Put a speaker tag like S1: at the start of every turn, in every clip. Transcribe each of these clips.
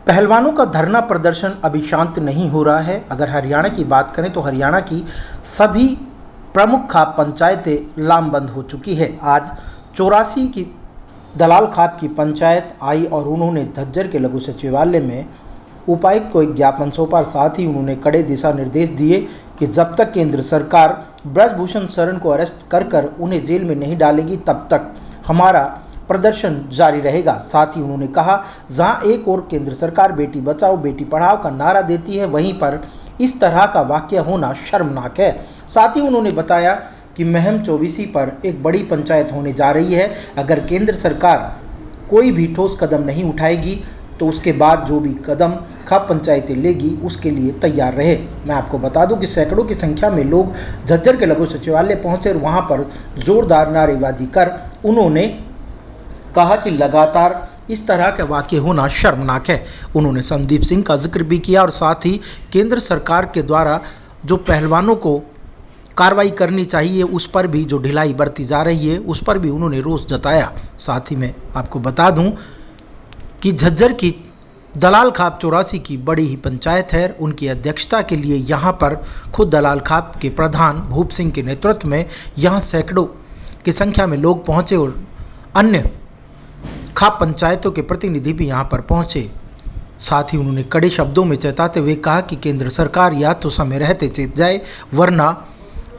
S1: पहलवानों का धरना प्रदर्शन अभी शांत नहीं हो रहा है। अगर हरियाणा की बात करें तो हरियाणा की सभी प्रमुख खाप पंचायतें लामबंद हो चुकी है। आज 84 की दलाल खाप की पंचायत आई और उन्होंने झज्जर के लघु सचिवालय में उपायुक्त को एक ज्ञापन सौंपा। साथ ही उन्होंने कड़े दिशा निर्देश दिए कि जब तक केंद्र सरकार ब्रजभूषण शरण को अरेस्ट कर उन्हें जेल में नहीं डालेगी तब तक हमारा प्रदर्शन जारी रहेगा। साथ ही उन्होंने कहा, जहां एक और केंद्र सरकार बेटी बचाओ बेटी पढ़ाओ का नारा देती है, वहीं पर इस तरह का वाकया होना शर्मनाक है। साथ ही उन्होंने बताया कि महम 24 पर एक बड़ी पंचायत होने जा रही है। अगर केंद्र सरकार कोई भी ठोस कदम नहीं उठाएगी तो उसके बाद जो भी कदम खाप पंचायतें लेगी उसके लिए तैयार रहे। मैं आपको बता दूं कि सैकड़ों की संख्या में लोग झज्जर के लघु सचिवालय पहुंचे और वहां पर जोरदार नारेबाजी कर उन्होंने कहा कि लगातार इस तरह के वाक़ये होना शर्मनाक है। उन्होंने संदीप सिंह का जिक्र भी किया और साथ ही केंद्र सरकार के द्वारा जो पहलवानों को कार्रवाई करनी चाहिए उस पर भी जो ढिलाई बरती जा रही है उस पर भी उन्होंने रोष जताया। साथ ही मैं आपको बता दूं कि झज्जर की दलाल खाप 84 की बड़ी ही पंचायत है। उनकी अध्यक्षता के लिए यहाँ पर खुद दलाल खाप के प्रधान भूप सिंह के नेतृत्व में यहाँ सैकड़ों की संख्या में लोग पहुँचे और अन्य खाप पंचायतों के प्रतिनिधि भी यहाँ पर पहुँचे। साथ ही उन्होंने कड़े शब्दों में चेताते हुए कहा कि केंद्र सरकार या तो समय रहते चेत जाए वरना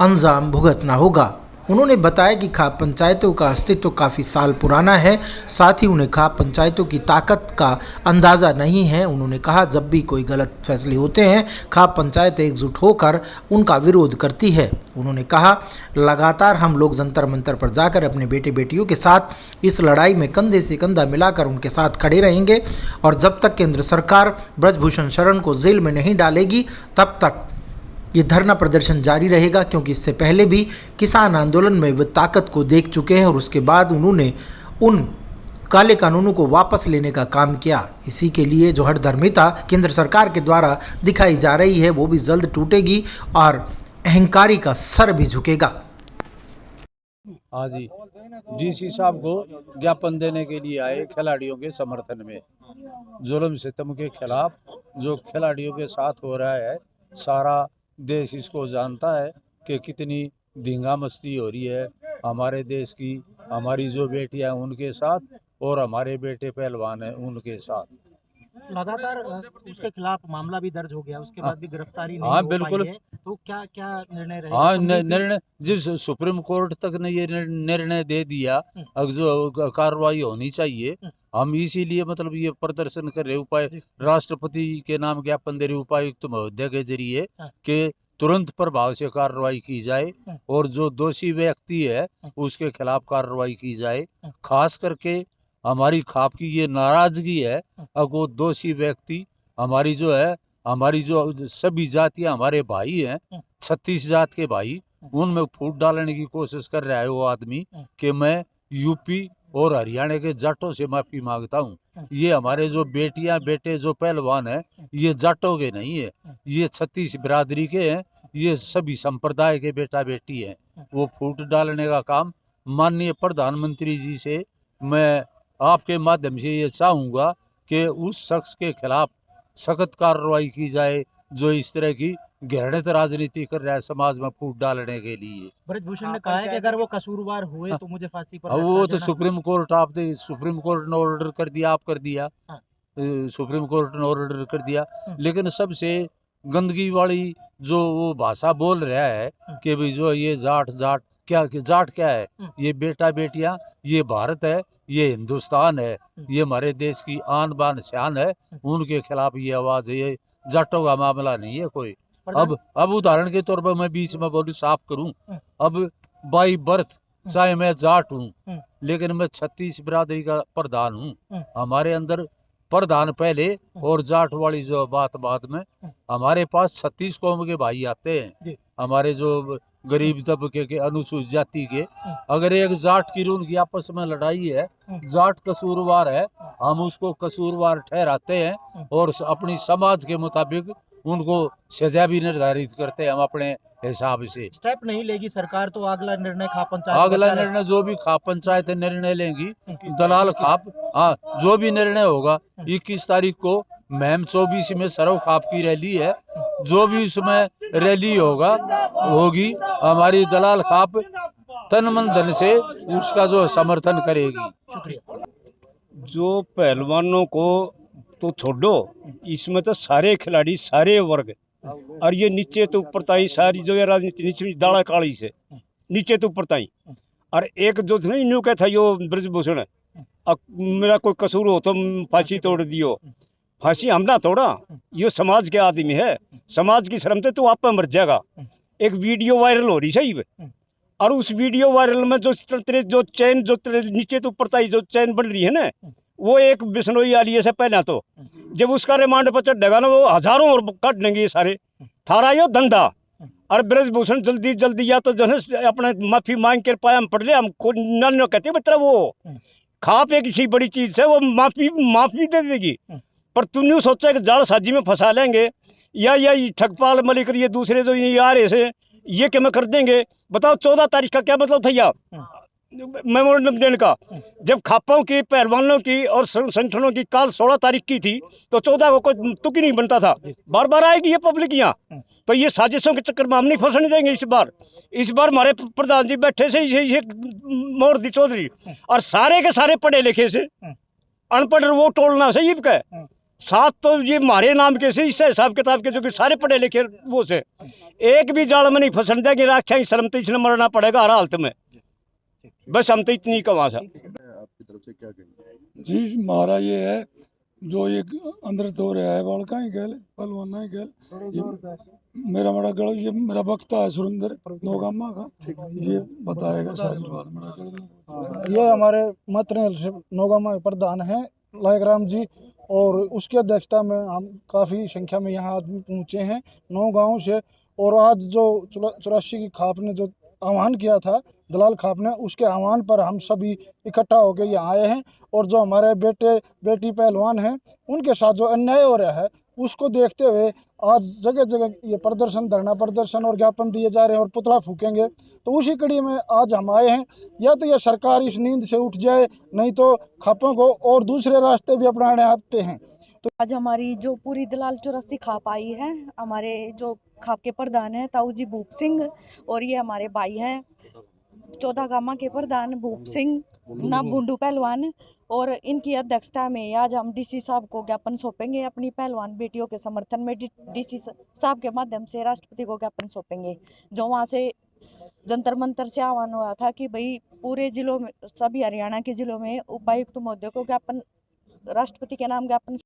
S1: अंजाम भुगतना होगा। उन्होंने बताया कि खाप पंचायतों का अस्तित्व काफ़ी साल पुराना है। साथ ही उन्हें खाप पंचायतों की ताकत का अंदाज़ा नहीं है। उन्होंने कहा, जब भी कोई गलत फैसले होते हैं खाप पंचायत एकजुट होकर उनका विरोध करती है। उन्होंने कहा, लगातार हम लोग जंतर मंतर पर जाकर अपने बेटे बेटियों के साथ इस लड़ाई में कंधे से कंधा मिलाकर उनके साथ खड़े रहेंगे और जब तक केंद्र सरकार ब्रजभूषण शरण को जेल में नहीं डालेगी तब तक ये धरना प्रदर्शन जारी रहेगा, क्योंकि इससे पहले भी किसान आंदोलन में वे ताकत को देख चुके हैं और उसके बाद उन्होंने उन काले कानूनों को वापस लेने का काम किया। इसी के लिए जो हठधर्मिता केंद्र सरकार के द्वारा दिखाई जा रही है वो भी जल्द टूटेगी और अहंकारी का सर भी झुकेगा।
S2: हाँ जी, डीसी साहब को ज्ञापन देने के लिए आए खिलाड़ियों के समर्थन में। जुल्म सितम के खिलाफ जो खिलाड़ियों के साथ हो रहा है, सारा देश इसको जानता है कि कितनी धींगा मस्ती हो रही है हमारे देश की। हमारी जो बेटियां हैं उनके साथ और हमारे बेटे पहलवान हैं उनके साथ।
S3: लगातार उसके खिलाफ मामला भी दर्ज हो गया, उसके बाद भी गिरफ्तारी नहीं
S2: हाँ
S3: हो
S2: बिल्कुल
S3: पाई है, तो क्या क्या निर्णय रहेगा?
S2: हाँ, निर्णय जिस सुप्रीम कोर्ट तक ने ये निर्णय दे दिया, अब जो कार्रवाई होनी चाहिए, हम इसीलिए मतलब ये प्रदर्शन कर रहे उपाय राष्ट्रपति के नाम ज्ञापन दे रहे उपायुक्त महोदय के जरिए कि तुरंत प्रभाव से कार्रवाई की जाए और जो दोषी व्यक्ति है उसके खिलाफ कार्रवाई की जाए। खास करके हमारी खाप की ये नाराजगी है, अब वो दोषी व्यक्ति हमारी जो सभी जातियां हमारे भाई हैं, 36 जात के भाई, उनमें फूट डालने की कोशिश कर रहा है वो आदमी कि मैं यूपी और हरियाणा के जाटों से माफी मांगता हूँ। ये हमारे जो बेटियां बेटे जो पहलवान हैं ये जाटों के नहीं है, ये 36 बिरादरी के हैं, ये सभी संप्रदाय के बेटा बेटी हैं। वो फूट डालने का काम माननीय प्रधानमंत्री जी से मैं आपके माध्यम से ये चाहूँगा कि उस शख्स के खिलाफ सख्त कार्रवाई की जाए जो इस तरह की घृणित राजनीति कर रहा है समाज में फूट डालने के लिए।
S3: ब्रजभूषण ने कहा है कि अगर वो कसूरवार हुए तो मुझे फांसी पर
S2: अब वो
S3: लटका
S2: तो
S3: देना।
S2: सुप्रीम कोर्ट ने ऑर्डर कर दिया, आप कर दिया, सुप्रीम कोर्ट ने ऑर्डर कर दिया, लेकिन सबसे गंदगी वाली जो वो भाषा बोल रहा है कि भाई जो ये जाट जाट क्या है, ये बेटा बेटियां, ये भारत है, ये हिंदुस्तान है, ये हमारे देश की आन बान शान है, उनके खिलाफ ये आवाज है। ये जाटों का मामला नहीं है कोई। अब उदाहरण के तौर पर मैं बीच में बोलूं, साफ करूं, अब बाई बर्थ चाहे मैं जाट हूँ लेकिन मैं 36 बिरादरी का प्रधान हूँ। हमारे अंदर प्रधान पहले और जाट वाली जो बात बाद में। हमारे पास 36 कौम के भाई आते हैं, हमारे जो गरीब तबके के अनुसूचित जाति के। अगर एक जाट की उनकी आपस में लड़ाई है, जाट कसूरवार है, हम उसको कसूरवार ठहराते हैं और अपनी समाज के मुताबिक उनको सजा भी निर्धारित करते हैं हम अपने हिसाब से।
S3: स्टेप नहीं लेगी सरकार तो अगला निर्णय खाप पंचायत
S2: अगला निर्णय जो भी खाप पंचायत निर्णय लेंगी, दलाल खाप, हाँ जो भी निर्णय होगा 21 तारीख को महम 24 में सरव खाप की रैली है। जो भी उसमें रैली होगी हमारी दलाल खाप तन मन धन से उसका जो समर्थन करेगी।
S4: जो पहलवानों को तो छोड़ो, इसमें तो सारे खिलाड़ी सारे वर्ग और ये नीचे तो ऊपर ताई सारी जो है राजनीति नीचे दाड़ा काली से नीचे तो ऊपर ताई। और एक जो नहीं न्यू क्या था यो ब्रजभूषण, अब मेरा कोई कसूर हो तो फांसी तोड़ दियो। फांसी हमने तोड़ा, यो समाज के आदमी है, समाज की शर्म तो आप मर जाएगा। एक वीडियो वायरल हो रही सही, और उस वीडियो वायरल में जो तेरे जो चैन जो तेरे नीचे तो ऊपर ताई जो चैन बन रही है ना, वो एक बिश्नोई आलिया से पहना तो जब उसका रिमांड पर चढ़ेगा ना, वो हजारों और काट लेंगे ये सारे। थारा यो धंधा। और ब्रजभूषण जल्दी जल्दी या तो जो है अपने माफी मांग कर पाया हम पढ़ ले, हमको न कहते बता वो खाप एक इसी बड़ी चीज है, वो माफी दे देगी। पर तू नहीं सोचा कि जाल साजी में फंसा लेंगे या ठगपाल मलिक ये दूसरे जो ये आ रहे से ये क्या मैं कर देंगे। बताओ 14 तारीख का क्या मतलब था यार मेमोरेंडम देने का, जब खापों की पहलवानों की और संगठनों की काल 16 तारीख की थी तो 14 को कोई तुक ही नहीं बनता था। बार बार आएगी ये पब्लिक यहाँ, तो ये साजिशों के चक्कर में हम नहीं फंसने देंगे। इस बार हमारे प्रधान जी बैठे से ये मोदी चौधरी और सारे के सारे पढ़े लिखे से अनपढ़ वो टोलना सही का साथ तो ये हमारे नाम के से इस हिसाब किताब के जो कि सारे पढ़े लिखे वो से एक भी जाल में नहीं फंसने देंगे। राख्या शर्म तो इसने मरना पड़ेगा हर हालत में। बस हम तो इतनी कमा सा।
S5: आपकी तरफ से क्या कहेंगे?
S6: जी हमारा ये है जो ये अंदर तो रहा है बालका ही कह पहलवाना ही कह मेरा बड़ा गढ़ ये मेरा वक्ता है सुरेंद्र नौगामा का, ये बताएगा सारी बात। मेरा
S7: ये हमारे मत्र नौगामा के प्रधान हैं लायकराम जी, और उसकी अध्यक्षता में हम काफ़ी संख्या में यहाँ आदमी पहुँचे हैं 9 गाँव से। और आज जो 84 की खाप ने जो आह्वान किया था दलाल खाप ने, उसके आह्वान पर हम सभी इकट्ठा होकर यहाँ आए हैं। और जो हमारे बेटी पहलवान हैं उनके साथ जो अन्याय हो रहा है उसको देखते हुए आज जगह जगह ये प्रदर्शन, धरना प्रदर्शन और ज्ञापन दिए जा रहे हैं और पुतला फूकेंगे। तो उसी कड़ी में आज हम आए हैं। या तो ये सरकार इस नींद से उठ जाए, नहीं तो खापों को और दूसरे रास्ते भी अपनाने आते हैं।
S8: तो आज हमारी जो पूरी दलाल 84 खाप आई है, हमारे जो खाप के प्रधान हैं ताऊ जी भूप सिंह, और ये हमारे भाई हैं 14 गामा के प्रधान भूप सिंह ना बुंडू पहलवान, और इनकी अध्यक्षता में आज हम डीसी साहब को ज्ञापन सौंपेंगे अपनी पहलवान बेटियों के समर्थन में। डीसी साहब के माध्यम से राष्ट्रपति को ज्ञापन सौंपेंगे। जो वहाँ से जंतर मंतर से आह्वान हुआ था कि भाई पूरे जिलों में, सभी हरियाणा के जिलों में उपायुक्त महोदय को ज्ञापन, राष्ट्रपति के नाम ज्ञापन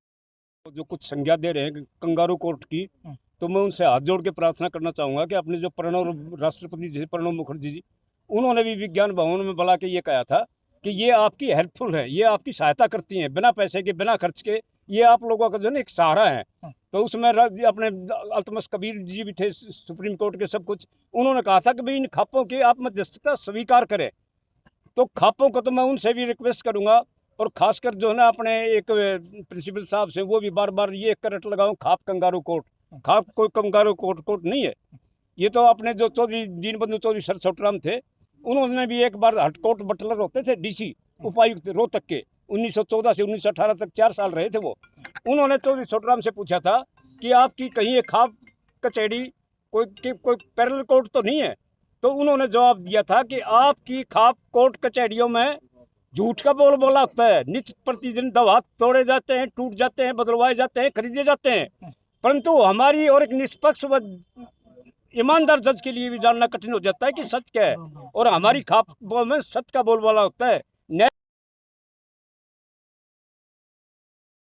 S4: जो कुछ संज्ञा दे रहे हैं कंगारू कोर्ट की, तो मैं उनसे हाथ जोड़ के प्रार्थना करना चाहूँगा कि अपने जो राष्ट्रपति जी प्रणब मुखर्जी जी, उन्होंने भी विज्ञान भवन में बुला के ये कहा था कि ये आपकी हेल्पफुल है, ये आपकी सहायता करती हैं बिना पैसे के बिना खर्च के, ये आप लोगों का जो है एक सहारा है। तो उसमें अपने अल्तमश कबीर जी भी थे सुप्रीम कोर्ट के सब कुछ, उन्होंने कहा था कि भाई इन खापों की आप मध्यस्थता स्वीकार करें। तो खापों को तो मैं उनसे भी रिक्वेस्ट करूँगा, और खासकर जो है ना अपने एक प्रिंसिपल साहब से वो भी बार बार ये करट लगाऊं, खाप कंगारू कोर्ट, खाप कोई कंगारू कोर्ट नहीं है। ये तो अपने जो चौधरी दीनबंधु चौधरी सर छोटराम थे, उन्होंने भी एक बार हटकोट बटलर होते थे डीसी उपायुक्त रोहतक के, 1914 से 1918 तक 4 साल रहे थे वो। उन्होंने चौधरी छोटराम से पूछा था कि आपकी कहीं एक खाप कचहरी कोई पैरेलल कोर्ट तो नहीं है। तो उन्होंने जवाब दिया था कि आपकी खाप कोर्ट कचहरियों में झूठ का बोल बोला होता है, नित्य प्रतिदिन दवा तोड़े जाते हैं, टूट जाते हैं, बदलवाए जाते हैं, खरीदे जाते हैं, परंतु हमारी और एक निष्पक्ष व ईमानदार जज के लिए भी जानना कठिन हो जाता है कि सच क्या है। और हमारी खाप में सत्य का बोलबाला होता है।